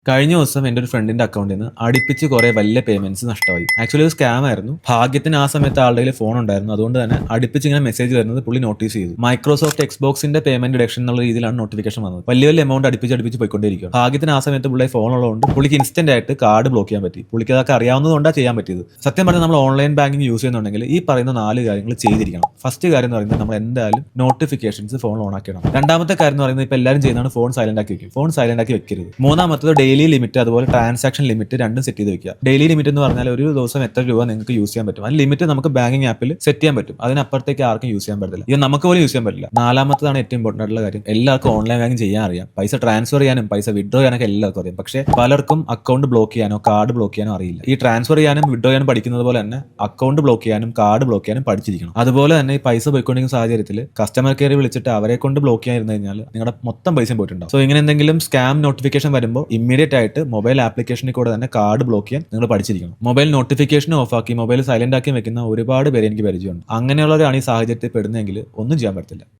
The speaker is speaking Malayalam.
കഴിഞ്ഞ ദിവസം എൻ്റെ ഒരു ഫ്രണ്ടിന്റെ അക്കൗണ്ടിൽ നിന്ന് അടുപ്പിച്ച് കുറെ വലിയ പേയ്മെന്റ്സ് നഷ്ടമായി. ആക്ച്വലി ഒരു സ്കാം ആയിരുന്നു. ഭാഗ്യത്തിന് ആ സമയത്ത് ആളുടെ കയ്യിൽ ഫോൺ ഉണ്ടായിരുന്നു. അതുകൊണ്ട് തന്നെ അടുപ്പിച്ച് ഇങ്ങനെ മെസ്സേജ് വരുന്നത് പുള്ളി നോട്ടീസ് ചെയ്തു. മൈക്രോസോഫ്റ്റ് എക്സ്ബോക്സിന്റെ പേയ്മെന്റ് ഡിഡക്ഷൻ എന്നുള്ള രീതിയിലാണ് നോട്ടിഫിക്കേഷൻ വന്നത്. വലിയ വലിയ എമൗണ്ട് അടുപ്പിച്ച് പോയിക്കൊണ്ടിരിക്കും. ഭാഗ്യത്തിന് ആ സമയത്ത് പുള്ളി ഫോൺ ഉള്ളതുകൊണ്ട് പുള്ളിക്ക് ഇൻസ്റ്റന്റ് ആയിട്ട് കാർഡ് ബ്ലോക്ക് ചെയ്യാൻ പറ്റി. പുള്ളിക്ക് അതൊക്കെ അറിയാവുന്നതുകൊണ്ടാണ് ചെയ്യാൻ പറ്റിയത്. സത്യം പറഞ്ഞാൽ നമ്മൾ ഓൺലൈൻ ബാങ്കിങ് യൂസ് ചെയ്യുന്നുണ്ടെങ്കിൽ ഈ പറയുന്ന 4 കാര്യങ്ങൾ ചെയ്തിരിക്കണം. ഫസ്റ്റ് കാര്യം എന്ന് പറയുന്നത് നമ്മൾ എന്തായാലും നോട്ടിഫിക്കേഷൻസ് ഫോൺ ഓൺ ആക്കണം. രണ്ടാമത്തെ കാര്യം എന്ന് പറയുന്നത് ഇപ്പോൾ എല്ലാവരും ചെയ്യുന്നതാണ് ഫോൺ സൈലന്റ് ആക്കി വെക്കും. ഫോൺ സൈലന്റ് ആക്കി വെക്കരുത്. മൂന്നാമത്തത് ഡെയിലി ലിമിറ്റ് അതുപോലെ ട്രാൻസാക്ഷൻ ലിമിറ്റ് രണ്ടും സെറ്റ് ചെയ്ത് വെക്കുക. ഡെയിലി ലിമിറ്റ് എന്ന് പറഞ്ഞാൽ ഒരു ദിവസം എത്ര രൂപ നിങ്ങൾക്ക് യൂസ് ചെയ്യാൻ പറ്റും. ആ ലിമിറ്റ് നമുക്ക് ബാങ്കിങ് ആപ്പിൽ സെറ്റ് ചെയ്യാൻ പറ്റും. അതിനപ്പുറത്തേക്ക് ആർക്കും യൂസ് ചെയ്യാൻ പറ്റില്ല. ഇത് നമുക്ക് പോലും യൂസ് ചെയ്യാൻ പറ്റില്ല. നാലാമത്തതാണ് ഏറ്റവും ഇമ്പോർട്ടൻ്റ് ആയിട്ടുള്ള കാര്യം. എല്ലാവർക്കും ഓൺലൈൻ ബാങ്കിങ് ചെയ്യാൻ അറിയാം. പൈസ ട്രാൻസ്ഫർ ചെയ്യാനും പൈസ വിഡ്രോ ചെയ്യാനൊക്കെ എല്ലാവർക്കും അറിയാം. പക്ഷേ പലർക്കും അക്കൗണ്ട് ബ്ലോക്ക് ചെയ്യാനോ കാർഡ് ബ്ലോക്ക് ചെയ്യാനോ അറിയില്ല. ഈ ട്രാൻസ്ഫർ ചെയ്യാനും വിഡ്രോ ചെയ്യാനും പഠിക്കുന്നത് പോലെ തന്നെ അക്കൗണ്ട് ബ്ലോക്ക് ചെയ്യാനും കാർഡ് ബ്ലോക്ക് ചെയ്യാനും പഠിച്ചിരിക്കണം. അതുപോലെ തന്നെ ഈ പൈസ പോയിക്കൊണ്ടിരിക്കുന്ന സാഹചര്യത്തിൽ കസ്റ്റമർ കെയർ വിളിച്ചിട്ട് അവരെ കൊണ്ട് ബ്ലോക്ക് ചെയ്യാതിരുന്നു കഴിഞ്ഞാൽ നിങ്ങളുടെ മൊത്തം പൈസയും പോയിട്ടുണ്ടാവും. സോ ഇങ്ങനെ എന്തെങ്കിലും സ്കാം നോട്ടിഫിക്കേഷൻ വരുമ്പോൾ ഇമ്മീഡിയറ്റ് ആയിട്ട് മൊബൈൽ ആപ്ലിക്കേഷനിൽ കൂടെ തന്നെ കാർഡ് ബ്ലോക്ക് ചെയ്യാൻ നിങ്ങൾ പഠിച്ചിരിക്കണം. മൊബൈൽ നോട്ടിഫിക്കേഷൻ ഓഫ് ആക്കി മൊബൈൽ സൈലന്റ് ആക്കി വെക്കുന്ന ഒരുപാട് പേര് എനിക്ക് പരിചയമുണ്ട്. അങ്ങനെയുള്ളവരാണ് ഈ സാഹചര്യത്തിൽ പെടുന്നതെങ്കിൽ ഒന്നും ചെയ്യാൻ പറ്റില്ല.